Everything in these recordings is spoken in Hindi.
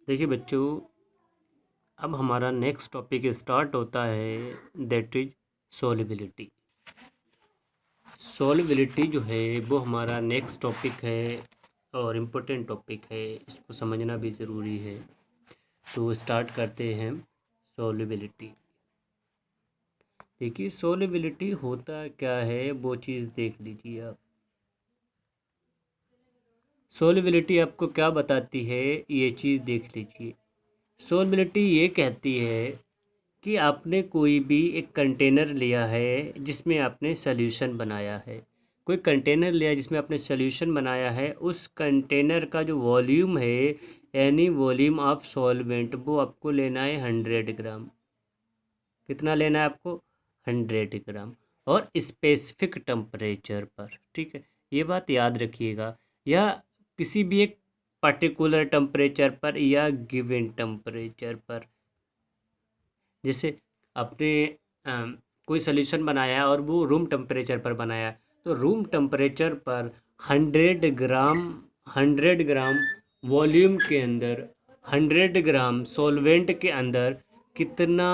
देखिए बच्चों, अब हमारा नेक्स्ट टॉपिक स्टार्ट होता है, दैट इज सोलिबिलिटी। सोलिबिलिटी जो है वो हमारा नेक्स्ट टॉपिक है और इम्पोर्टेंट टॉपिक है, इसको समझना भी ज़रूरी है। तो स्टार्ट करते हैं सोलिबिलिटी। देखिए सोलिबिलिटी होता क्या है वो चीज़ देख लीजिए आप। सोलिबिलिटी आपको क्या बताती है ये चीज़ देख लीजिए। सोलिबिलिटी ये कहती है कि आपने कोई भी एक कंटेनर लिया है जिसमें आपने सॉल्यूशन बनाया है। कोई कंटेनर लिया जिसमें आपने सॉल्यूशन बनाया है, उस कंटेनर का जो वॉल्यूम है यानी वॉल्यूम ऑफ सॉल्वेंट वो आपको लेना है 100 ग्राम। कितना लेना है आपको? 100 ग्राम, और स्पेसिफिक टेम्परेचर पर। ठीक है, ये बात याद रखिएगा। या किसी भी एक पर्टिकुलर टेम्परेचर पर या गिवन टेम्परेचर पर। जैसे आपने कोई सॉल्यूशन बनाया है और वो रूम टेम्परेचर पर बनाया है, तो रूम टेम्परेचर पर 100 ग्राम 100 ग्राम वॉल्यूम के अंदर 100 ग्राम सॉल्वेंट के अंदर कितना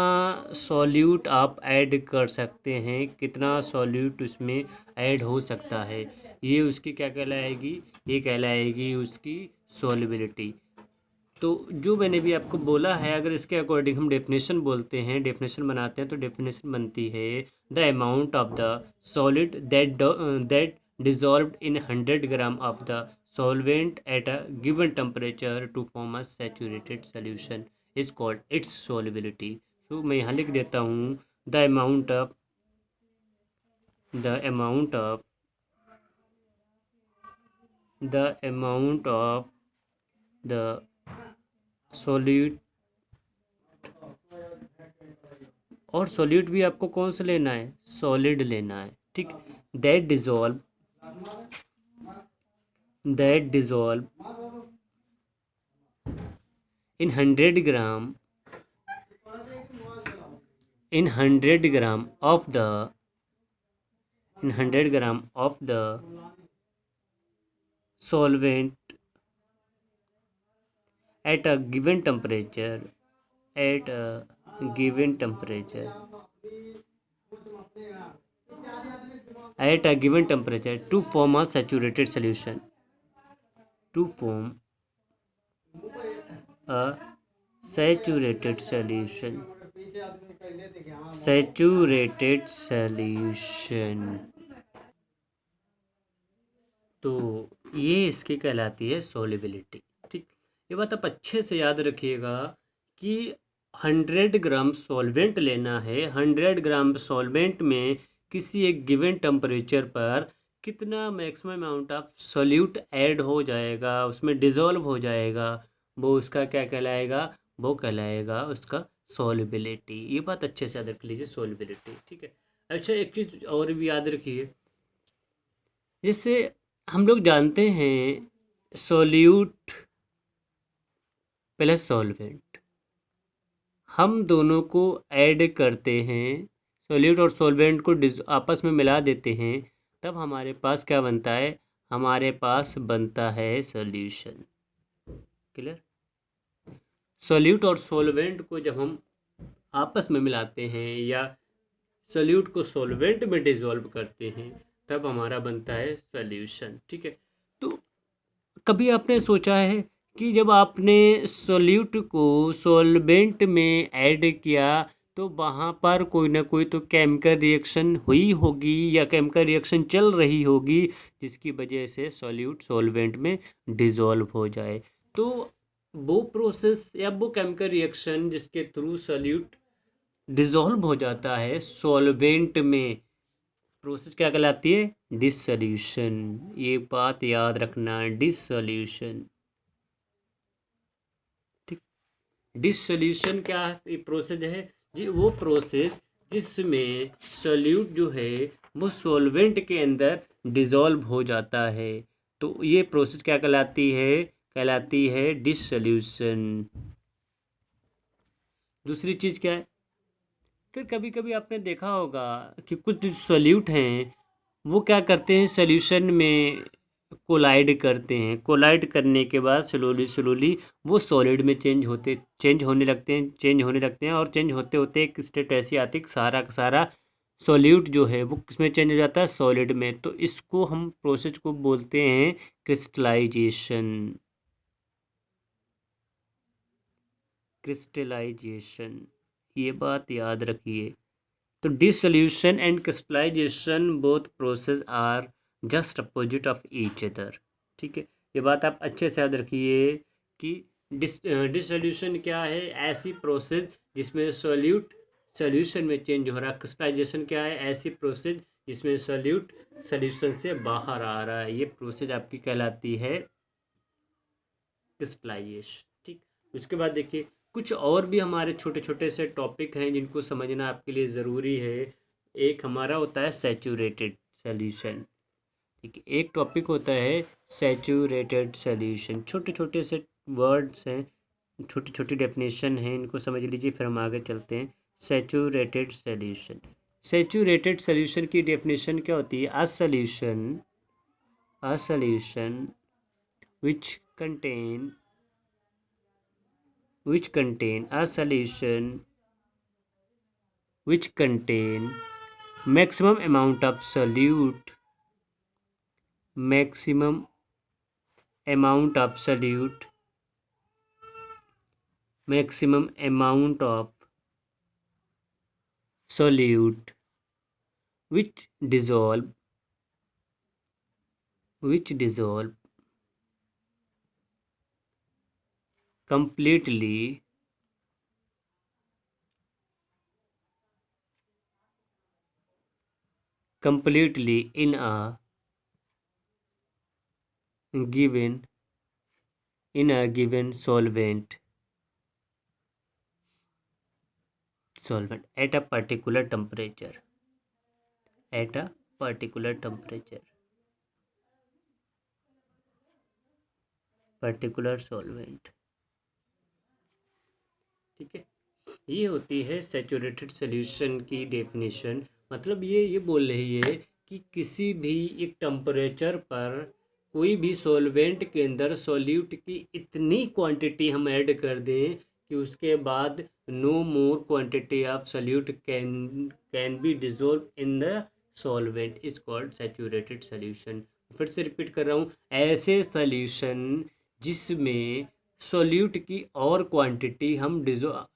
सॉल्यूट आप ऐड कर सकते हैं, कितना सॉल्यूट उसमें ऐड हो सकता है, ये उसकी क्या कहलाएगी? ये कहलाएगी उसकी सॉल्युबिलिटी। तो जो मैंने भी आपको बोला है, अगर इसके अकॉर्डिंग हम डेफिनेशन बोलते हैं, डेफिनेशन बनाते हैं, तो डेफिनेशन बनती है the amount of the solid that dissolved in 100 gram of the solvent at a given temperature to form a saturated solution is called its solubility। तो मैं यहाँ लिख देता हूँ the amount of the solute। और सॉल्यूट भी आपको कौन सा लेना है? सॉलिड लेना है। ठीक, that dissolve in 100 gram in 100 gram of the in 100 gram of the solvent at a given temperature at a given temperature to form a saturated solution to form a saturated solution तो ये इसकी कहलाती है सोलिबिलिटी। ठीक, ये बात आप अच्छे से याद रखिएगा कि 100 ग्राम सॉल्वेंट लेना है। 100 ग्राम सॉल्वेंट में किसी एक गिवन टेम्परेचर पर कितना maximum amount of solute add हो जाएगा, उसमें डिज़ोल्व हो जाएगा, वो उसका क्या कहलाएगा? वो कहलाएगा उसका सोलिबिलिटी। ये बात अच्छे से याद रख लीजिए, सोलिबिलिटी। ठीक है। अच्छा, एक चीज़ और भी याद रखिए, जैसे हम लोग जानते हैं सोल्यूट प्लस सॉल्वेंट, हम दोनों को ऐड करते हैं, सोल्यूट और सॉल्वेंट को आपस में मिला देते हैं, तब हमारे पास क्या बनता है? हमारे पास बनता है सॉल्यूशन। क्लियर? सोल्यूट और सॉल्वेंट को जब हम आपस में मिलाते हैं या सोल्यूट को सॉल्वेंट में डिसॉल्व करते हैं, तब हमारा बनता है सॉल्यूशन। ठीक है। तो कभी आपने सोचा है कि जब आपने सोल्यूट को सॉल्वेंट में ऐड किया तो वहाँ पर कोई ना कोई तो केमिकल रिएक्शन हुई होगी या केमिकल रिएक्शन चल रही होगी, जिसकी वजह से सोल्यूट सॉल्वेंट में डिसॉल्व हो जाए। तो वो प्रोसेस या वो केमिकल रिएक्शन जिसके थ्रू सोल्यूट डिसॉल्व हो जाता है सॉल्वेंट में, प्रोसेस क्या कहलाती है? डिसोल्यूशन। ये बात याद रखना, डिसोल्यूशन। ठीक, डिसोल्यूशन क्या प्रोसेस है जी? वो प्रोसेस जिसमें सोल्यूट जो है वो सॉल्वेंट के अंदर डिसॉल्व हो जाता है, तो ये प्रोसेस क्या कहलाती है? कहलाती है डिसोल्यूशन। दूसरी चीज़ क्या है? फिर कभी कभी आपने देखा होगा कि कुछ सोल्यूट हैं वो क्या करते हैं, सॉल्यूशन में कोलाइड करते हैं, कोलाइड करने के बाद स्लोली स्लोली वो सॉलिड में चेंज होने लगते हैं, और चेंज होते होते एक स्टेट ऐसी आती है कि सारा का सारा सॉल्यूट जो है वो किसमें चेंज हो जाता है, सॉलिड में। तो इसको हम प्रोसेस को बोलते हैं क्रिस्टलाइजेशन। क्रिस्टलाइजेशन, ये बात याद रखिए। तो dissolution and crystallisation both process are just opposite of each other. ठीक है, ये बात आप अच्छे से याद रखिए कि डिसोल्यूशन क्या है, ऐसी प्रोसेस जिसमें सॉल्यूट सॉल्यूशन में चेंज हो रहा है। क्रिस्टलाइजेशन क्या है, ऐसी प्रोसेस जिसमें सॉल्यूट सॉल्यूशन से बाहर आ रहा है। ये प्रोसेस आपकी कहलाती है क्रिस्टलाइजेशन। ठीक, उसके बाद देखिए कुछ और भी हमारे छोटे छोटे से टॉपिक हैं जिनको समझना आपके लिए ज़रूरी है। एक हमारा होता है सैचुरेटेड सॉल्यूशन। ठीक है, एक टॉपिक होता है सैचुरेटेड सॉल्यूशन। छोटे छोटे से वर्ड्स हैं, छोटी छोटी डेफिनेशन हैं, इनको समझ लीजिए फिर हम आगे चलते हैं। सैचुरेटेड सॉल्यूशन, सैचुरेटेड सॉल्यूशन की डेफिनेशन क्या होती है? A solution which contain a solution which contain maximum amount of solute, maximum amount of solute, maximum amount of solute which dissolve completely in a given solvent at a particular temperature, particular solvent। ठीक है, ये होती है सैचुरेटेड सॉल्यूशन की डेफिनेशन। मतलब ये बोल रही है कि किसी भी एक टेम्परेचर पर कोई भी सॉल्वेंट के अंदर सॉल्यूट की इतनी क्वांटिटी हम ऐड कर दें कि उसके बाद no more quantity of solute can be dissolve in the solvent is called saturated solution. फिर से रिपीट कर रहा हूँ, ऐसे सॉल्यूशन जिसमें सॉल्यूट की और क्वांटिटी हम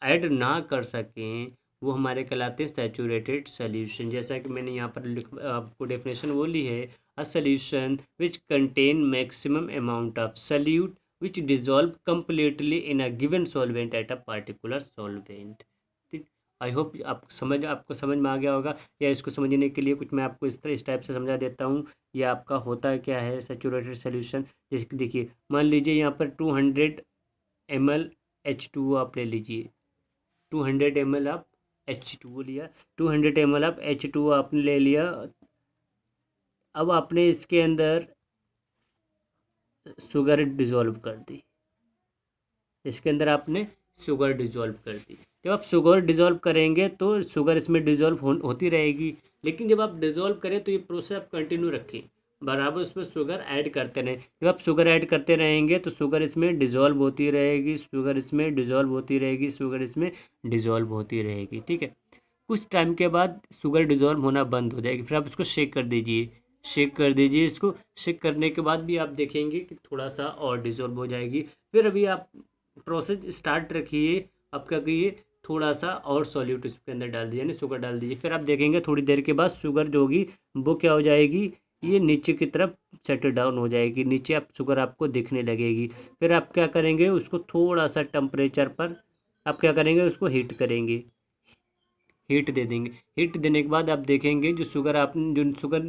ऐड ना कर सकें वो हमारे कहलाते हैं सैचुरेटेड सॉल्यूशन। जैसा कि मैंने यहाँ पर आपको डेफिनेशन बोली है, a solution which contain maximum amount of solute which dissolve completely in a given solvent at a particular solvent. ठीक, आई होप आपको समझ में आ गया होगा। या इसको समझने के लिए कुछ मैं आपको इस टाइप से समझा देता हूँ। ये आपका होता है क्या है सैचुरेटेड सॉल्यूशन। जैसे कि देखिए, मान लीजिए यहाँ पर 200 ml H2O आप ले लीजिए। 200 ml आप H2O लिया, 200 ml आप H2O आपने ले लिया। अब आपने इसके अंदर शुगर डिज़ोल्व कर दी, इसके अंदर आपने शुगर डिज़ोल्व कर दी। जब आप शुगर डिज़ोल्व करेंगे तो शुगर इसमें डिज़ोल्व होती रहेगी, लेकिन जब आप डिज़ोल्व करें तो ये प्रोसेस आप कंटिन्यू रखें, बराबर उसमें शुगर ऐड करते रहें। जब आप शुगर ऐड करते रहेंगे तो शुगर इसमें डिज़ोल्व होती रहेगी, शुगर इसमें डिज़ोल्व होती रहेगी, शुगर इसमें डिज़ोल्व होती रहेगी। ठीक है, कुछ टाइम के बाद शुगर डिज़ोल्व होना बंद हो जाएगी। फिर आप इसको शेक कर दीजिए, इसको शेक करने के बाद भी आप देखेंगे कि थोड़ा सा और डिज़ोल्व हो जाएगी। फिर अभी आप प्रोसेस स्टार्ट रखिए, आप क्या करिए, थोड़ा सा और सॉल्यूट इसके अंदर डाल दीजिए, यानी शुगर डाल दीजिए। फिर आप देखेंगे थोड़ी देर के बाद शुगर जो होगी वो क्या हो जाएगी, ये नीचे की तरफ सेटल डाउन हो जाएगी, नीचे आप शुगर आपको दिखने लगेगी। फिर आप क्या करेंगे, उसको थोड़ा सा टेम्परेचर पर आप क्या करेंगे, उसको हीट करेंगे, हीट दे देंगे। हीट देने के बाद आप देखेंगे जो शुगर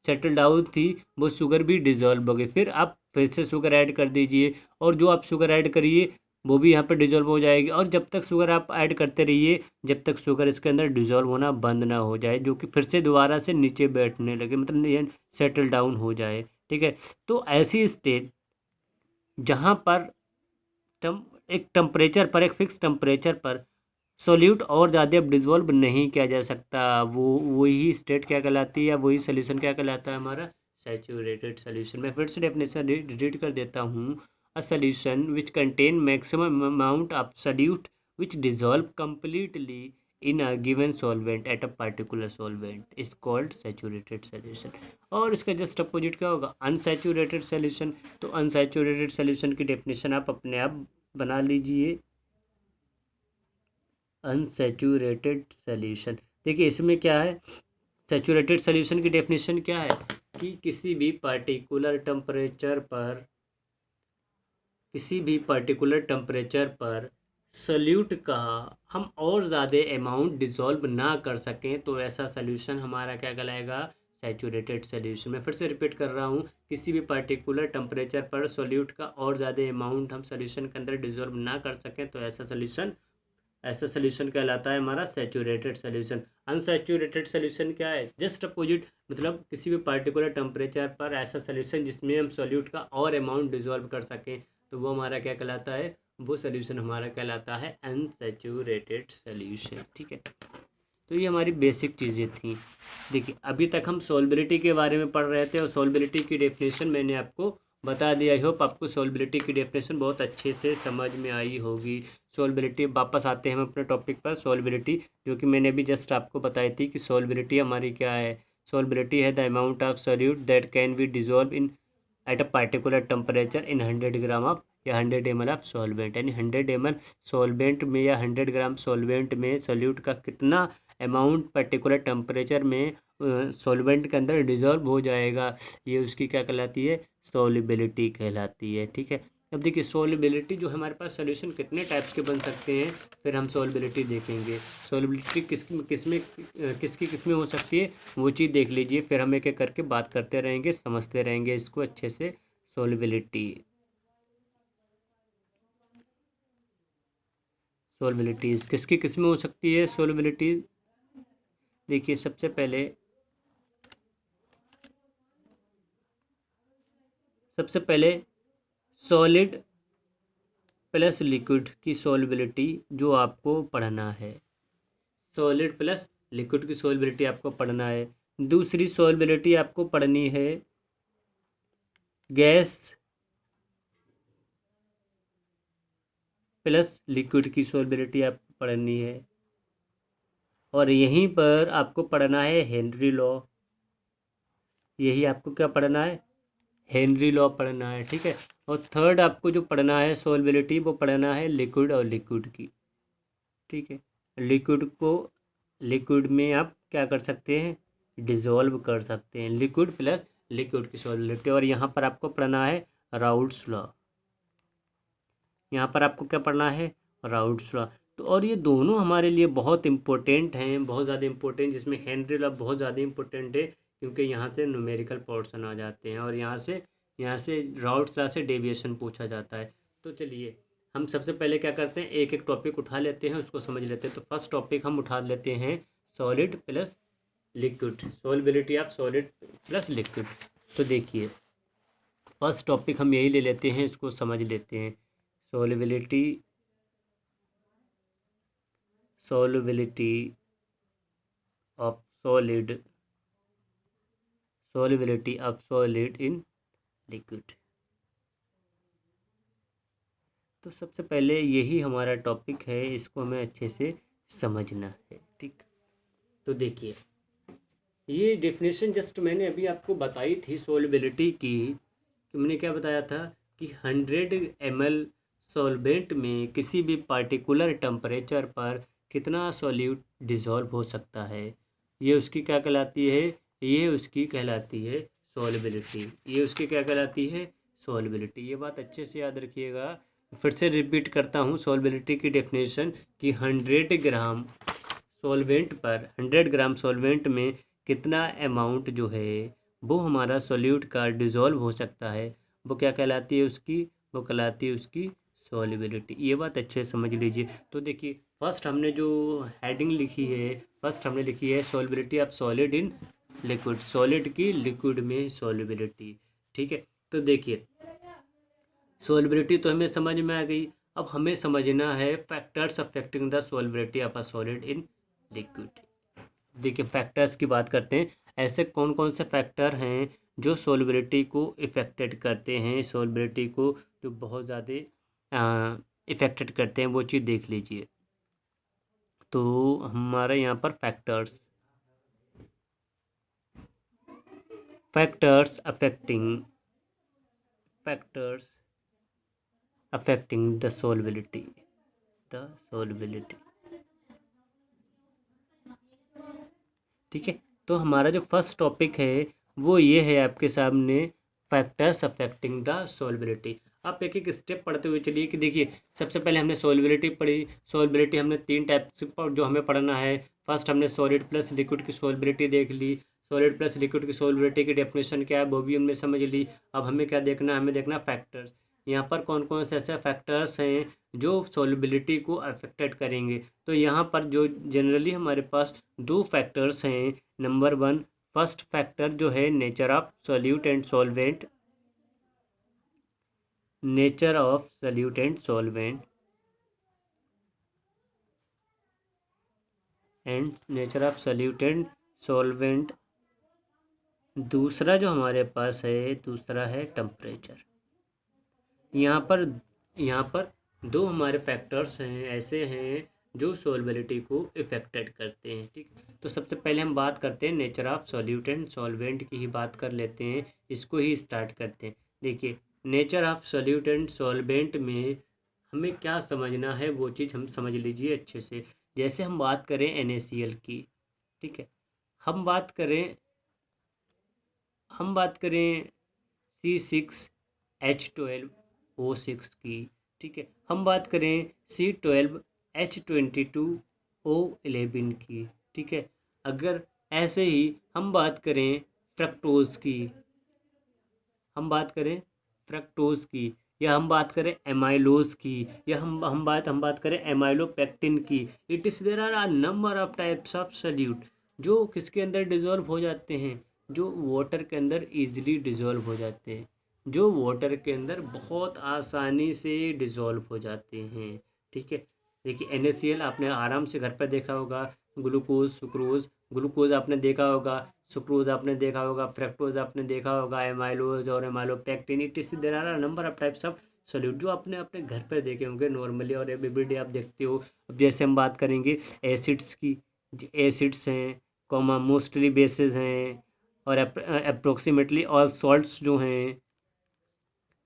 सेटल डाउन थी वो शुगर भी डिज़ोल्व हो गई। फिर आप फिर से शुगर ऐड कर दीजिए, और जो आप शुगर ऐड करिए वो भी यहाँ पर डिज़ोल्व हो जाएगी। और जब तक शुगर आप ऐड करते रहिए जब तक शुगर इसके अंदर डिज़ोल्व होना बंद ना हो जाए, जो कि फिर से दोबारा से नीचे बैठने लगे, मतलब ये सेटल डाउन हो जाए। ठीक है, तो ऐसी स्टेट जहाँ पर एक टेम्परेचर पर, एक फिक्स टेम्परेचर पर सॉल्यूट और ज़्यादा अब डिज़ोल्व नहीं किया जा सकता, वो वही स्टेट क्या कहलाती है, वही सोल्यूशन क्या कहलाता है, हमारा सैचुरेटेड सोल्यूशन। मैं फिर से डेफिनेशन रीड कर देता हूँ। A solution which contain maximum amount of solute which dissolve completely in a given solvent at a particular solvent is called saturated solution. और इसका जस्ट अपोजिट क्या होगा? Unsaturated solution. तो अनसैचुरेटेड सोल्यूशन की डेफिनेशन आप अपने आप बना लीजिए। अनसैचुरेटेड सोल्यूशन, देखिए इसमें क्या है, सैचुरेटेड सोल्यूशन की डेफिनेशन क्या है कि किसी भी पर्टिकुलर टेम्परेचर पर सोल्यूट का हम और ज़्यादा अमाउंट डिसॉल्व ना कर सकें तो ऐसा सोल्यूशन हमारा क्या कहलाएगा? Saturated solution. मैं फिर से रिपीट कर रहा हूँ, किसी भी पर्टिकुलर टेम्परेचर पर सोल्यूट का और ज़्यादा अमाउंट हम सोल्यूशन के अंदर डिसॉल्व ना कर सकें तो ऐसा सोल्यूशन कहलाता है हमारा सैचुरेटेड सोल्यूशन। अनसैचुरेटेड सोल्यूशन क्या है? जस्ट अपोजिट, मतलब किसी भी पर्टिकुलर टेम्परेचर पर ऐसा सोल्यूशन जिसमें हम सोल्यूट का और अमाउंट डिसॉल्व कर सकें तो वो हमारा क्या कहलाता है? वो सोल्यूशन हमारा कहलाता है अनसैचुरेटेड सोल्यूशन। ठीक है, तो ये हमारी बेसिक चीज़ें थी। देखिए अभी तक हम सॉल्बिलिटी के बारे में पढ़ रहे थे और सॉल्बिलिटी की डेफिनेशन मैंने आपको बता दिया। आई होप आपको सॉल्बिलिटी की डेफिनेशन बहुत अच्छे से समझ में आई होगी। सॉल्बिलिटी, वापस आते हैं हम अपने टॉपिक पर। सॉल्बिलिटी जो कि मैंने अभी जस्ट आपको बताई थी कि सॉल्बिलिटी हमारी क्या है? सॉल्बिलिटी है the amount of solute that can be dissolve in at a particular temperature in 100 gram of या 100 ml ऑफ सॉल्वेंट। यानी 100 ml सॉल्वेंट में या 100 ग्राम सॉल्वेंट में सोल्यूट का कितना अमाउंट पर्टिकुलर टेम्परेचर में सॉल्वेंट के अंदर डिजॉल्व हो जाएगा, ये उसकी क्या कहलाती है? सॉल्युबिलिटी कहलाती है। ठीक है, अब देखिए सॉल्युबिलिटी जो हमारे पास सोल्यूशन कितने टाइप्स के बन सकते हैं, फिर हम सॉल्युबिलिटी देखेंगे। सॉल्युबिलिटी किसकी किसमें हो सकती है वो चीज़ देख लीजिए, फिर हम एक एक करके बात करते रहेंगे, समझते रहेंगे इसको अच्छे से। सॉल्युबिलिटीज़ किसकी किसमें हो सकती है? सॉल्युबिलिटी देखिए सबसे पहले सॉलिड प्लस लिक्विड की सॉल्युबिलिटी जो आपको पढ़ना है। सॉलिड प्लस लिक्विड की सॉल्युबिलिटी आपको पढ़ना है। दूसरी सॉल्युबिलिटी आपको पढ़नी है गैस प्लस लिक्विड की सॉल्युबिलिटी आपको पढ़नी है। और यहीं पर आपको पढ़ना है हेनरी लॉ। यही आपको क्या पढ़ना है? हेनरी लॉ पढ़ना है। ठीक है, और थर्ड आपको जो पढ़ना है सॉल्युबिलिटी वो पढ़ना है लिक्विड और लिक्विड की। ठीक है, लिक्विड में आप क्या कर सकते हैं? डिज़ोल्व कर सकते हैं, लिक्विड प्लस लिक्विड की सॉल्युबिलिटी। और यहाँ पर आपको पढ़ना है राउल्ट्स लॉ। यहाँ पर आपको क्या पढ़ना है? Raoult's law. तो और ये दोनों हमारे लिए बहुत इंपॉर्टेंट हैं, बहुत ज़्यादा इंपॉर्टेंट, जिसमें हेनरी लॉ बहुत ज़्यादा इंपॉर्टेंट है क्योंकि यहाँ से न्यूमेरिकल पोर्शन आ जाते हैं और यहाँ से राउल्ट्स लॉ से डेविएशन पूछा जाता है। तो चलिए हम सबसे पहले क्या करते हैं, एक एक टॉपिक उठा लेते हैं, उसको समझ लेते हैं। तो फर्स्ट टॉपिक हम उठा लेते हैं solid plus liquid, solubility of solid plus liquid. तो देखिए फर्स्ट टॉपिक हम यही ले लेते हैं, इसको समझ लेते हैं। Solubility of solid in liquid. तो सबसे पहले यही हमारा टॉपिक है, इसको हमें अच्छे से समझना है। ठीक, तो देखिए ये डेफिनेशन जस्ट मैंने अभी आपको बताई थी सॉल्युबिलिटी की, कि मैंने क्या बताया था कि 100 ml सॉल्वेंट में किसी भी पार्टिकुलर टेम्परेचर पर कितना सॉल्यूट डिज़ोल्व हो सकता है, ये उसकी क्या कहलाती है? ये उसकी कहलाती है सॉल्युबिलिटी। ये उसकी क्या कहलाती है? सॉल्युबिलिटी। ये बात अच्छे से याद रखिएगा। फिर से रिपीट करता हूँ सॉल्युबिलिटी की डेफिनेशन कि 100 ग्राम सॉल्वेंट में कितना अमाउंट जो है वो हमारा सॉल्यूट का डिज़ोल्व हो सकता है, वो क्या कहलाती है? वो कहलाती है उसकी सॉल्युबिलिटी। ये बात अच्छे से समझ लीजिए। तो देखिए फर्स्ट हमने जो हेडिंग लिखी है, फर्स्ट हमने लिखी है solubility of solid in liquid, solid की लिक्विड में सॉल्युबिलिटी। ठीक है, तो देखिए सॉल्युबिलिटी तो हमें समझ में आ गई। अब हमें समझना है factors affecting the solubility of a solid in liquid. देखिए फैक्टर्स की बात करते हैं, ऐसे कौन कौन से फैक्टर हैं जो सोलबिलिटी को इफ़ेक्टेड करते हैं, सोलबिलिटी को जो बहुत ज़्यादा इफ़ेक्टेड करते हैं, वो चीज़ देख लीजिए। तो हमारे यहाँ पर फैक्टर्स अफेक्टिंग द सोलबिलिटी। ठीक है, तो हमारा जो फर्स्ट टॉपिक है वो ये है आपके सामने, फैक्टर्स अफेक्टिंग द सोलबिलिटी। आप एक एक स्टेप पढ़ते हुए चलिए कि देखिए, सबसे पहले हमने सोलबिलिटी पढ़ी। सोलबिलिटी हमने 3 टाइप से जो हमें पढ़ना है। फर्स्ट हमने सॉलिड प्लस लिक्विड की सोलबिलिटी देख ली। सॉलिड प्लस लिक्विड की सोलबिलिटी की डेफिनेशन क्या है वो भी हमने समझ ली। अब हमें क्या देखना है, हमें देखना फैक्टर्स। यहाँ पर कौन कौन से ऐसे फैक्टर्स हैं जो सोलबिलिटी को अफेक्टेड करेंगे। तो यहाँ पर जो जनरली हमारे पास 2 फैक्टर्स हैं। नंबर 1, फर्स्ट फैक्टर जो है nature of solute and solvent. Nature of solute and solvent दूसरा जो हमारे पास है, दूसरा है टेम्परेचर। यहाँ पर 2 हमारे फैक्टर्स हैं, ऐसे हैं जो सोलबिलिटी को इफ़ेक्टेड करते हैं। ठीक, तो सबसे पहले हम बात करते हैं nature of solute and solvent की ही बात कर लेते हैं, इसको ही स्टार्ट करते हैं। देखिए, nature of solute and solvent में हमें क्या समझना है वो चीज़ हम समझ लीजिए अच्छे से। जैसे हम बात करें NaCl की, ठीक है, हम बात करें C6H12O6 की, ठीक है, हम बात करें C12H22O11 की, ठीक है। अगर ऐसे ही हम बात करें फ्रक्टोज़ की, या हम बात करें एमाइलोज की, या हम बात करें एमाइलोपेक्टिन की। It is there are number of types of solute जो किसके अंदर डिज़ोल्व हो जाते हैं, जो वाटर के अंदर ईजिली डिज़ोल्व हो जाते हैं, जो वाटर के अंदर बहुत आसानी से डिज़ोल्व हो जाते हैं। ठीक है, देखिए NaCl आपने आराम से घर पर देखा होगा, ग्लूकोज, सुक्रोज, ग्लूकोज आपने देखा होगा, सुक्रोज आपने देखा होगा, फ्रक्टोज आपने देखा होगा, एमाइलोज और amylopectin. It is there are number of types of solute जो आपने अपने घर पर देखे होंगे नॉर्मली और एवरीडे आप देखते हो। अब जैसे हम बात करेंगे एसिड्स की, एसिड्स हैं, कॉमा मोस्टली बेसिस हैं, और अप्रोक्सीमेटली ऑल सॉल्ट्स जो हैं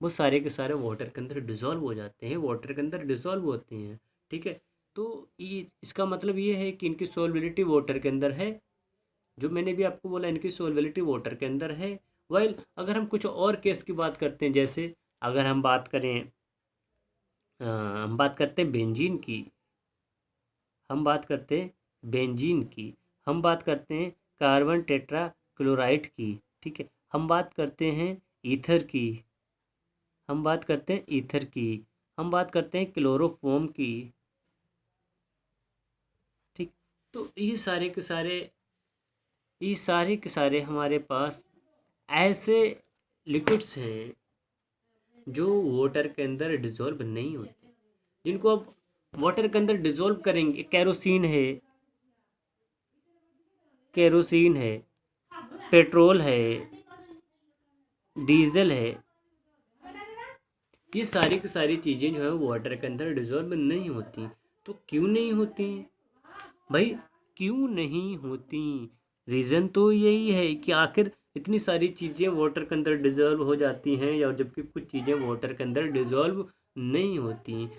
वो सारे के सारे वाटर के अंदर डिज़ोल्व हो जाते हैं, वाटर के अंदर डिज़ोल्व होते हैं। ठीक है, तो ये इसका मतलब ये है कि इनकी सोलबिलिटी वाटर के अंदर है। जो मैंने भी आपको बोला, इनकी सोलबिलिटी वाटर के अंदर है। वाइल अगर हम कुछ और केस की बात करते हैं, जैसे अगर हम बात करें हम बात करते हैं बेंजीन की, हम बात करते हैं कार्बन टेट्रा क्लोराइड की, ठीक है, हम बात करते हैं ईथर की, हम बात करते हैं क्लोरोफॉर्म की। ठीक, तो ये सारे के सारे हमारे पास ऐसे लिक्विड्स हैं जो वाटर के अंदर डिज़ोल्व नहीं होते, जिनको अब वाटर के अंदर डिज़ोल्व करेंगे। केरोसिन है, पेट्रोल है, डीजल है, ये सारी की सारी चीज़ें जो है वाटर के अंदर डिज़ोल्व नहीं होती। तो क्यों नहीं होती भाई, क्यों नहीं होती? रीज़न तो यही है कि आखिर इतनी सारी चीज़ें वाटर के अंदर डिज़ोल्व हो जाती हैं, या जबकि कुछ चीज़ें वाटर के अंदर डिज़ोल्व नहीं होती।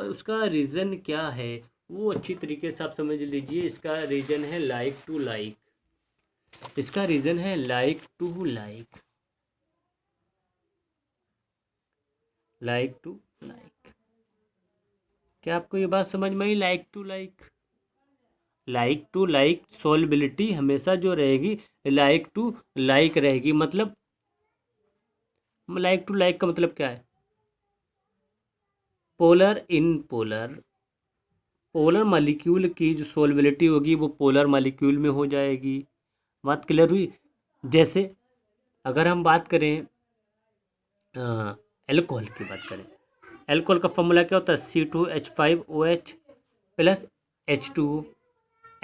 उसका रीज़न क्या है वो अच्छी तरीके से आप समझ लीजिए। इसका रीज़न है लाइक टू लाइक। इसका रीज़न है like to like. Like to like, क्या आपको ये बात समझ में आई? लाइक टू लाइक सोलबिलिटी हमेशा जो रहेगी लाइक टू लाइक रहेगी। मतलब लाइक टू लाइक का मतलब क्या है? पोलर मॉलिक्यूल की जो सोलबिलिटी होगी वो पोलर मॉलिक्यूल में हो जाएगी। बात क्लियर हुई? जैसे अगर हम बात करें एल्कोहल की बात करें, एल्कोहल का फॉर्मूला क्या होता है? C2H5OH plus H2O।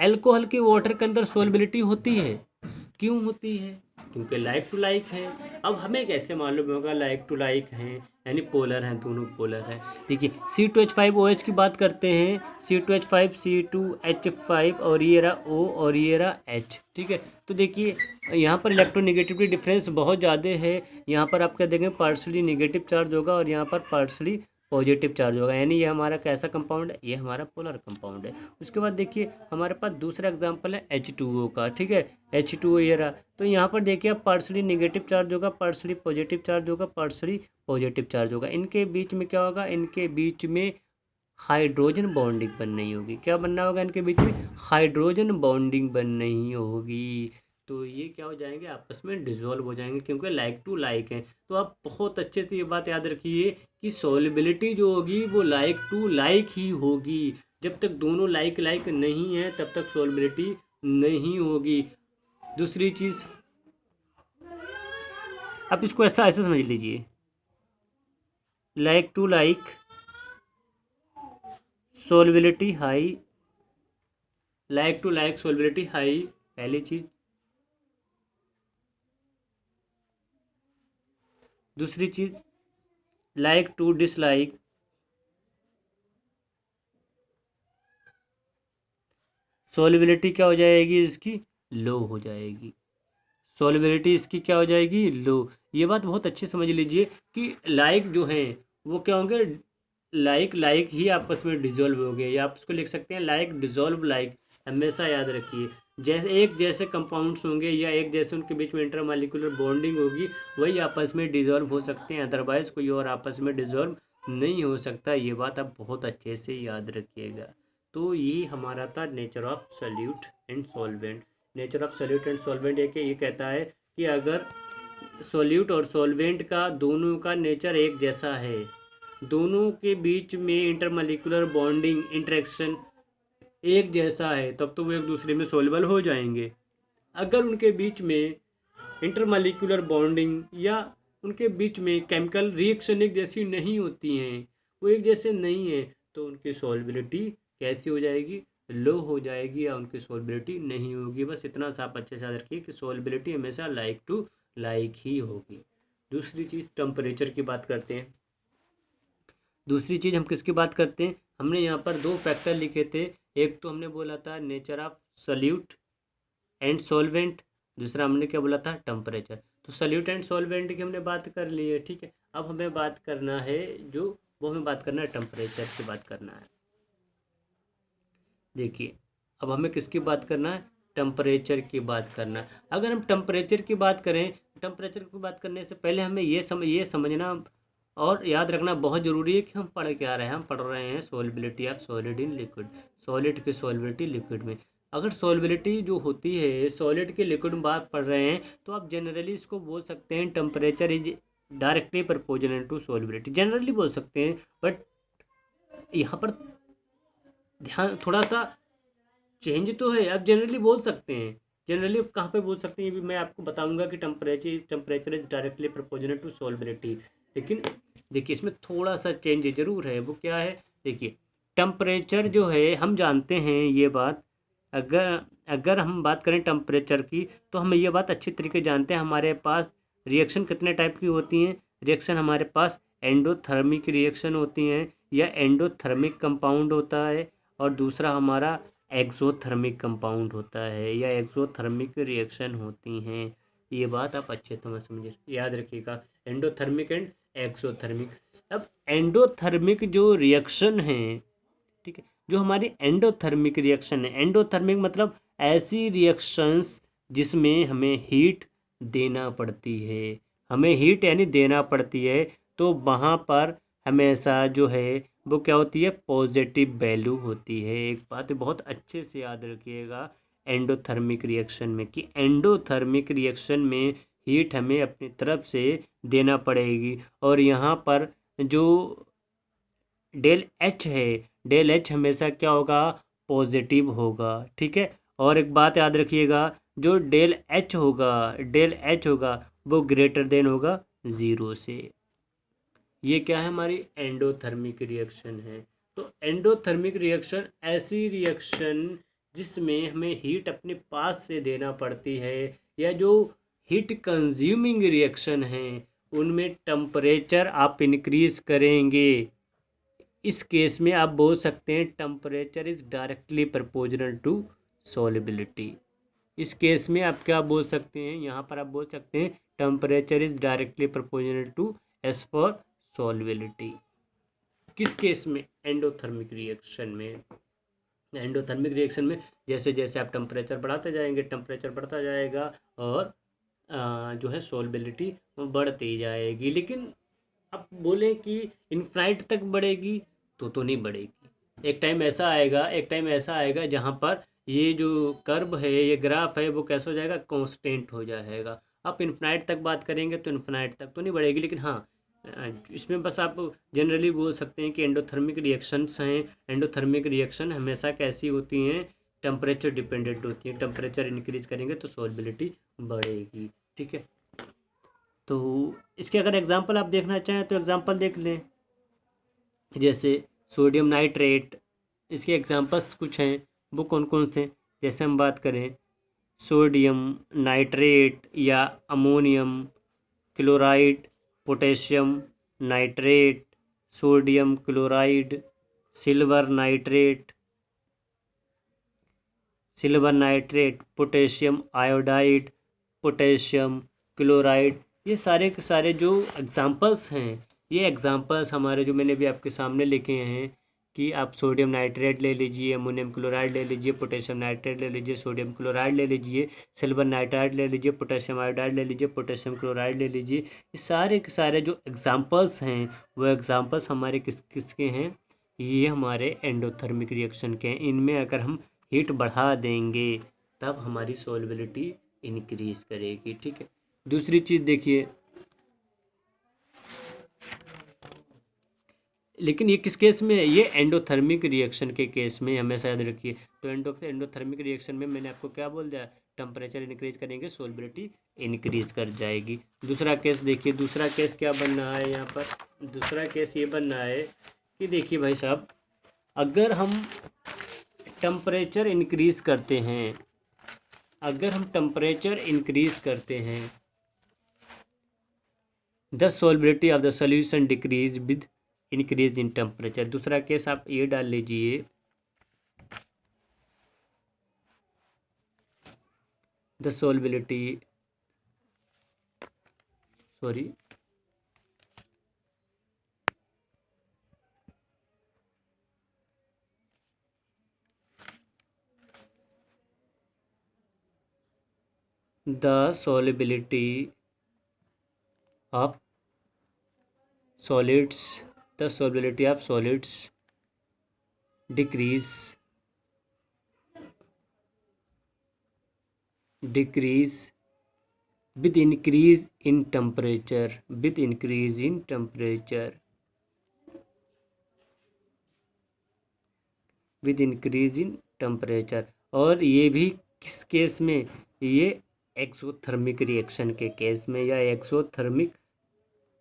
एल्कोहल की वाटर के अंदर सोलबिलिटी होती है, क्यों होती है? क्योंकि लाइक टू लाइक है। अब हमें कैसे मालूम होगा लाइक टू लाइक हैं, यानी पोलर हैं, दोनों पोलर हैं? देखिए C2H5OH की बात करते हैं, C2H5 C2H5 और ये रहा O और ये रहा H, ठीक है। तो देखिए यहाँ पर इलेक्ट्रोनेगेटिविटी डिफरेंस बहुत ज़्यादा है। यहाँ पर आप क्या देखेंगे, पार्शली नेगेटिव चार्ज होगा और यहाँ पर पार्शली पॉजिटिव चार्ज होगा, यानी ये हमारा कैसा कंपाउंड है, ये हमारा पोलर कंपाउंड है। उसके बाद देखिए हमारे पास दूसरा एग्जांपल है H2O का, ठीक है। H2O ये रहा, तो यहाँ पर देखिए आप पार्शली नेगेटिव चार्ज होगा, पार्शली पॉजिटिव चार्ज होगा, पार्शली पॉजिटिव चार्ज होगा। इनके बीच में क्या होगा, इनके बीच में हाइड्रोजन बॉन्डिंग बननी होगी। क्या बनना होगा इनके बीच में? हाइड्रोजन बॉन्डिंग बननी होगी। तो ये क्या हो जाएंगे, आपस में डिसॉल्व हो जाएंगे, क्योंकि लाइक टू लाइक हैं। तो आप बहुत अच्छे से ये बात याद रखिए कि सॉल्युबिलिटी जो होगी वो लाइक टू लाइक ही होगी। जब तक दोनों लाइक लाइक नहीं है तब तक सॉल्युबिलिटी नहीं होगी। दूसरी चीज़, आप इसको ऐसा ऐसा समझ लीजिए, like to like solubility high, like to like solubility high, पहली चीज। दूसरी चीज, लाइक टू डिसलाइक सॉल्युबिलिटी क्या हो जाएगी, इसकी लो हो जाएगी। सॉल्युबिलिटी इसकी क्या हो जाएगी, लो। ये बात बहुत अच्छी समझ लीजिए कि लाइक जो है वो क्या होंगे, लाइक लाइक ही आपस में डिजोल्व हो गए, या आप उसको लिख सकते हैं लाइक डिजोल्व लाइक। हमेशा याद रखिए, जैसे एक जैसे कंपाउंड्स होंगे या एक जैसे उनके बीच में इंटरमॉलिक्यूलर बॉन्डिंग होगी, वही आपस में डिजोल्व हो सकते हैं, अदरवाइज कोई और आपस में डिजोल्व नहीं हो सकता। ये बात आप बहुत अच्छे से याद रखिएगा। तो ये हमारा था nature of solute and solvent. Nature of solute and solvent ये कहता है कि अगर सॉल्यूट और सॉल्वेंट का दोनों का नेचर एक जैसा है, दोनों के बीच में इंटरमॉलिक्यूलर बॉन्डिंग इंटरेक्शन एक जैसा है, तब तो वो एक दूसरे में सॉल्युबल हो जाएंगे। अगर उनके बीच में इंटरमॉलिक्यूलर बॉन्डिंग या उनके बीच में केमिकल रिएक्शन एक जैसी नहीं होती हैं, वो एक जैसे नहीं है, तो उनकी सॉल्युबिलिटी कैसी हो जाएगी, लो हो जाएगी, या उनकी सॉल्युबिलिटी नहीं होगी। बस इतना सा आप अच्छे से याद रखिए कि सॉल्युबिलिटी हमेशा लाइक टू लाइक ही होगी। दूसरी चीज़ टेम्परेचर की बात करते हैं। दूसरी चीज़ हम किसकी बात करते हैं, हमने यहाँ पर दो फैक्टर लिखे थे। एक तो हमने बोला था nature of solute and solvent, दूसरा हमने क्या बोला था, टेम्परेचर। तो सॉल्यूट एंड सॉल्वेंट की हमने बात कर ली है, ठीक है। अब हमें बात करना है जो वो हमें बात करना है टेम्परेचर की बात करना है। देखिए अब हमें किसकी बात करना है, टेम्परेचर की बात करना है। अगर हम टेम्परेचर की बात करें, टेम्परेचर की बात करने से पहले हमें ये समझना और याद रखना बहुत ज़रूरी है कि हम पढ़ क्या रहे हैं। हम पढ़ रहे हैं solubility of solid in liquid, solid की सॉल्युबिलिटी लिक्विड में। अगर सॉल्युबिलिटी जो होती है सॉलिड के लिक्विड में बात पढ़ रहे हैं, तो आप जनरली इसको बोल सकते हैं temperature is directly proportional to solubility, generally बोल सकते हैं। बट यहाँ पर ध्यान थोड़ा सा चेंज तो है, आप जनरली बोल सकते हैं। जनरली कहाँ पे बोल सकते हैं ये भी मैं आपको बताऊंगा कि temperature is directly proportional to solubility. लेकिन देखिए इसमें थोड़ा सा चेंज जरूर है, वो क्या है, देखिए टेम्परेचर जो है हम जानते हैं ये बात, अगर अगर हम बात करें टेम्परेचर की, तो हम ये बात अच्छी तरीके जानते हैं। हमारे पास रिएक्शन कितने टाइप की होती हैं, रिएक्शन हमारे पास एंडोथर्मिक रिएक्शन होती हैं या एंडोथर्मिक कंपाउंड होता है, और दूसरा हमारा एक्सोथर्मिक कंपाउंड होता है या एक्सोथर्मिक रिएक्शन होती हैं। ये बात आप अच्छे तरह समझिए, याद रखिएगा, एंडोथर्मिक एंड एक्सोथर्मिक। अब एंडोथर्मिक जो रिएक्शन है, ठीक है, जो हमारी एंडोथर्मिक रिएक्शन है, एंडोथर्मिक मतलब ऐसी रिएक्शंस जिसमें हमें हीट देना पड़ती है, हमें हीट यानी देना पड़ती है, तो वहाँ पर हमेशा जो है वो क्या होती है, पॉजिटिव वैल्यू होती है। एक बात बहुत अच्छे से याद रखिएगा एंडोथर्मिक रिएक्शन में, कि एंडोथर्मिक रिएक्शन में हीट हमें अपनी तरफ से देना पड़ेगी, और यहाँ पर जो डेल एच है, डेल एच हमेशा क्या होगा, पॉजिटिव होगा, ठीक है। और एक बात याद रखिएगा, जो डेल एच होगा, डेल एच होगा वो ग्रेटर देन होगा ज़ीरो से। ये क्या है, हमारी एंडोथर्मिक रिएक्शन है। तो एंडोथर्मिक रिएक्शन ऐसी रिएक्शन जिसमें हमें हीट अपने पास से देना पड़ती है, या जो हीट कंज्यूमिंग रिएक्शन हैं उनमें टेम्परेचर आप इंक्रीज करेंगे, इस केस में आप बोल सकते हैं temperature is directly proportional to solubility. इस केस में आप क्या बोल सकते हैं, यहाँ पर आप बोल सकते हैं temperature is directly proportional to as for solubility. किस केस में? एंडोथर्मिक रिएक्शन में। एंडोथर्मिक रिएक्शन में जैसे जैसे आप टेम्परेचर बढ़ाते जाएंगे, टेम्परेचर बढ़ता जाएगा और जो है सॉल्युबिलिटी बढ़ती जाएगी। लेकिन आप बोलें कि इनफाइनाइट तक बढ़ेगी तो नहीं बढ़ेगी। एक टाइम ऐसा आएगा जहाँ पर ये जो कर्व है, ये ग्राफ है, वो कैसा हो जाएगा, कांस्टेंट हो जाएगा। आप इनफाइनाइट तक बात करेंगे तो इनफाइनाइट तक तो नहीं बढ़ेगी, लेकिन हाँ इसमें बस आप जनरली बोल सकते हैं कि एंडोथर्मिक रिएक्शंस हैं। एंडोथर्मिक रिएक्शन हमेशा कैसी होती हैं, टेम्परेचर डिपेंडेंट होती हैं। टेम्परेचर इंक्रीज करेंगे तो सॉल्युबिलिटी बढ़ेगी। ठीक है, तो इसके अगर एग्जांपल आप देखना चाहें तो एग्जांपल देख लें, जैसे सोडियम नाइट्रेट। इसके एग्जांपल्स कुछ हैं, वो कौन कौन से, जैसे हम बात करें सोडियम नाइट्रेट या ammonium chloride, potassium nitrate, sodium chloride, silver nitrate, potassium iodide, potassium chloride, ये सारे के सारे जो एग्जांपल्स हैं, ये एग्जांपल्स हमारे जो मैंने भी आपके सामने लिखे हैं कि आप सोडियम नाइट्रेट ले लीजिए, अमोनियम क्लोराइड ले लीजिए, पोटेशियम नाइट्रेट ले लीजिए, सोडियम क्लोराइड ले लीजिए, सिल्वर नाइट्राइड ले लीजिए, पोटेशियम आयोडाइड ले लीजिए, पोटेशियम क्लोराइड ले लीजिए। ये सारे के सारे जो एग्जांपल्स हैं वो एग्जांपल्स हमारे किसके हैं, ये हमारे एंडोथर्मिक रिएक्शन के हैं। इनमें अगर हम हीट बढ़ा देंगे तब हमारी सॉल्युबिलिटी इंक्रीज करेगी। ठीक है, दूसरी चीज़ देखिए, लेकिन ये किस केस में है, ये एंडोथर्मिक रिएक्शन के केस में, हमेशा याद रखिए। तो एंडोथर्मिक रिएक्शन में मैंने आपको क्या बोल दिया, टेम्परेचर इंक्रीज करेंगे सॉल्युबिलिटी इंक्रीज कर जाएगी। दूसरा केस देखिए, दूसरा केस क्या बन रहा है यहाँ पर, दूसरा केस ये बन रहा है कि देखिए भाई साहब, अगर हम टेम्परेचर इंक्रीज करते हैं, अगर हम टेम्परेचर इंक्रीज करते हैं, the solubility of the solution decrease with increase in temperature. दूसरा केस आप ये डाल लीजिए, the solubility, sorry, the solubility of solids, the solubility of solids decrease with increase in temperature, with increase in temperature, with increase in temperature। और ये भी किस केस में, ये एक्सोथर्मिक रिएक्शन के केस में या एक्सोथर्मिक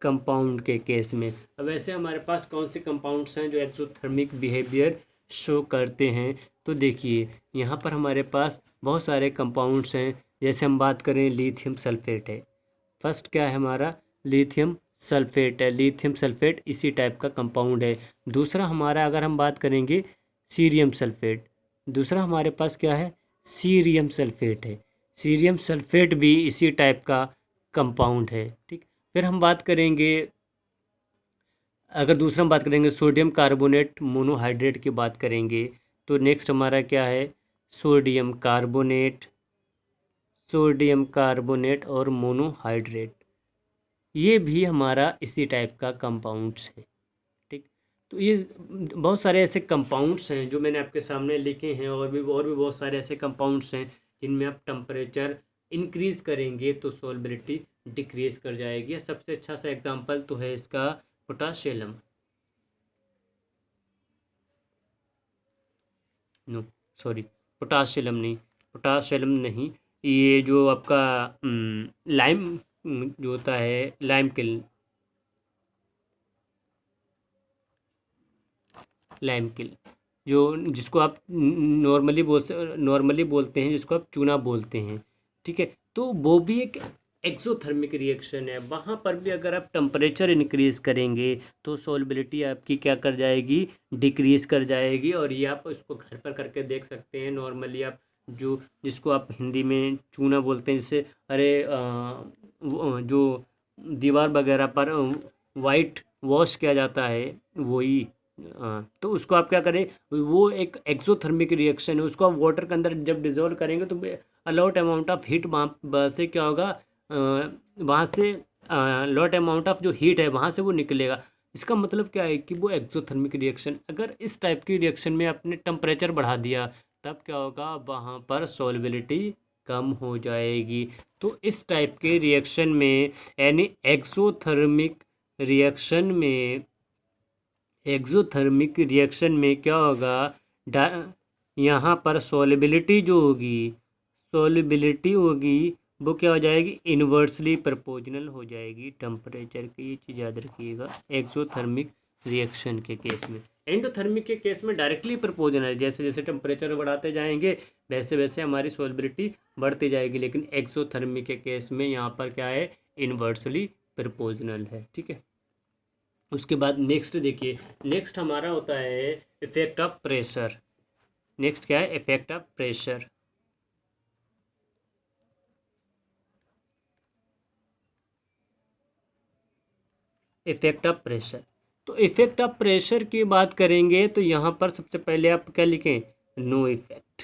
कंपाउंड के केस में। अब ऐसे हमारे पास कौन से कंपाउंड्स हैं जो एक्सोथर्मिक बिहेवियर शो करते हैं, तो देखिए यहाँ पर हमारे पास बहुत सारे कंपाउंड्स हैं। जैसे हम बात करें लिथियम सल्फेट है, फर्स्ट क्या है हमारा, लिथियम सल्फेट है, लिथियम सल्फेट इसी टाइप का कंपाउंड है। दूसरा हमारा अगर हम बात करेंगे सीरियम सल्फेट, दूसरा हमारे पास क्या है, सीरियम सल्फेट है, सीरियम सल्फेट भी इसी टाइप का कंपाउंड है। ठीक, फिर हम बात करेंगे, अगर दूसरा हम बात करेंगे सोडियम कार्बोनेट मोनोहाइड्रेट की बात करेंगे, तो नेक्स्ट हमारा क्या है, सोडियम कार्बोनेट, सोडियम कार्बोनेट और मोनोहाइड्रेट, ये भी हमारा इसी टाइप का कंपाउंड्स है। ठीक, तो ये बहुत सारे ऐसे कंपाउंड्स हैं जो मैंने आपके सामने लिखे हैं, और भी बहुत सारे ऐसे कंपाउंड्स हैं जिनमें आप टेम्परेचर इंक्रीज़ करेंगे तो सॉल्युबिलिटी डिक्रीज कर जाएगी। सबसे अच्छा सा एग्जांपल तो है इसका पोटाशियम, नो सॉरी, पोटाशियम नहीं, ये जो आपका लाइम जो होता है, लाइम किल, जो जिसको आप नॉर्मली बोलते हैं, जिसको आप चूना बोलते हैं। ठीक है, तो वो भी एक एक्सोथर्मिक रिएक्शन है। वहाँ पर भी अगर आप टेम्परेचर इंक्रीज़ करेंगे तो सॉल्युबिलिटी आपकी क्या कर जाएगी, डिक्रीज़ कर जाएगी। और ये आप इसको घर पर करके देख सकते हैं। नॉर्मली आप जो जिसको आप हिंदी में चूना बोलते हैं, जिससे जो दीवार वगैरह पर वाइट वॉश किया जाता है वही, तो उसको आप क्या करें, वो एक एक्सोथर्मिक रिएक्शन है, उसको आप वाटर के अंदर जब डिजोल्व करेंगे तो अलॉट अमाउंट ऑफ हीट वहाँ से क्या होगा, वहाँ से लॉट अमाउंट ऑफ जो हीट है वहाँ से वो निकलेगा। इसका मतलब क्या है कि वो एक्सोथर्मिक रिएक्शन, अगर इस टाइप की रिएक्शन में आपने टेम्परेचर बढ़ा दिया तब क्या होगा, वहाँ पर सॉल्युबिलिटी कम हो जाएगी। तो इस टाइप के रिएक्शन में, यानी एक्सोथर्मिक रिएक्शन में क्या होगा, यहाँ पर सॉल्युबिलिटी होगी वो क्या हो जाएगी, इन्वर्सली प्रोपोर्शनल हो जाएगी टेम्परेचर की। ये चीज़ याद रखिएगा एक्सोथर्मिक रिएक्शन के केस में। एंडोथर्मिक के केस में डायरेक्टली प्रोपोर्शनल है, जैसे जैसे टेम्परेचर बढ़ाते जाएंगे वैसे वैसे हमारी सॉल्युबिलिटी बढ़ती जाएगी। लेकिन एक्सोथर्मिक के केस में यहाँ पर क्या है, इन्वर्सली प्रोपोर्शनल है। ठीक है, उसके बाद नेक्स्ट देखिए, नेक्स्ट हमारा होता है इफेक्ट ऑफ प्रेशर। नेक्स्ट क्या है, effect of pressure. Effect of pressure, तो इफेक्ट ऑफ प्रेशर की बात करेंगे तो यहाँ पर सबसे पहले आप क्या लिखें, no effect.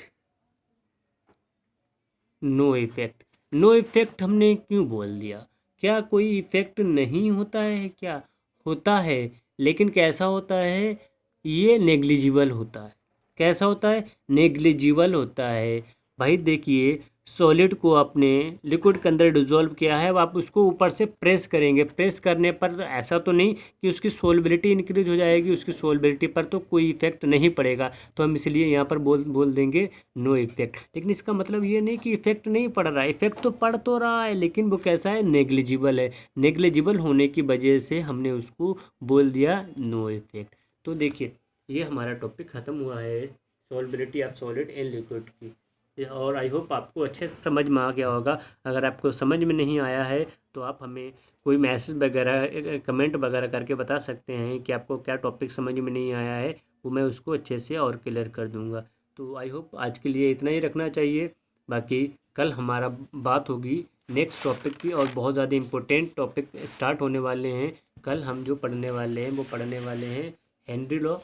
No effect, no effect हमने क्यों बोल दिया, क्या कोई इफेक्ट नहीं होता है, क्या होता है, लेकिन कैसा होता है, ये नेग्लिजिबल होता है। कैसा होता है, नेग्लिजिबल होता है। भाई देखिए, सॉलिड को आपने लिक्विड के अंदर डिजोल्व किया है, अब आप उसको ऊपर से प्रेस करेंगे, प्रेस करने पर ऐसा तो नहीं कि उसकी सोलबिलिटी इंक्रीज हो जाएगी, उसकी सोलबिलिटी पर तो कोई इफेक्ट नहीं पड़ेगा। तो हम इसलिए यहाँ पर बोल देंगे नो इफेक्ट। लेकिन इसका मतलब ये नहीं कि इफेक्ट नहीं पड़ रहा है, इफेक्ट तो पड़ तो रहा है, लेकिन वो कैसा है, नेग्लिजिबल है। नेग्लिजिबल होने की वजह से हमने उसको बोल दिया नो इफेक्ट। तो देखिए, ये हमारा टॉपिक ख़त्म हुआ है solubility of solid in liquid की। और आई होप आपको अच्छे से समझ में आ गया होगा। अगर आपको समझ में नहीं आया है तो आप हमें कोई मैसेज वगैरह, कमेंट वगैरह करके बता सकते हैं कि आपको क्या टॉपिक समझ में नहीं आया है, वो मैं उसको अच्छे से और क्लियर कर दूंगा। तो आई होप आज के लिए इतना ही रखना चाहिए। बाकी कल हमारा बात होगी नेक्स्ट टॉपिक की, और बहुत ज़्यादा इम्पोर्टेंट टॉपिक स्टार्ट होने वाले हैं। कल हम जो पढ़ने वाले हैं वो पढ़ने वाले हैं हेनरी लॉ।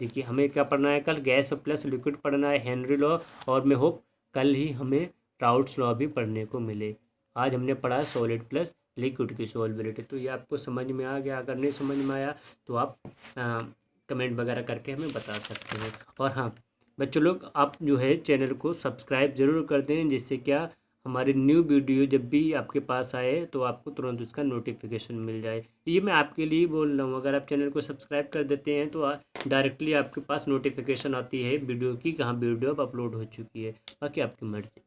देखिए, हमें क्या पढ़ना है कल, गैस प्लस लिक्विड पढ़ना है, हेनरी लॉ। और मैं होप कल ही हमें राउट्स लॉ भी पढ़ने को मिले। आज हमने पढ़ा सॉलिड प्लस लिक्विड की सॉल्युबिलिटी। तो ये आपको समझ में आ गया, अगर नहीं समझ में आया तो आप कमेंट वगैरह करके हमें बता सकते हैं। और हाँ बच्चों लोग, आप जो है चैनल को सब्सक्राइब ज़रूर कर दें, जिससे क्या हमारी न्यू वीडियो जब भी आपके पास आए तो आपको तुरंत उसका नोटिफिकेशन मिल जाए। ये मैं आपके लिए बोल रहा हूँ, अगर आप चैनल को सब्सक्राइब कर देते हैं तो डायरेक्टली आपके पास नोटिफिकेशन आती है वीडियो की, कहाँ वीडियो अब अपलोड हो चुकी है। बाकी आपकी मर्ज़ी।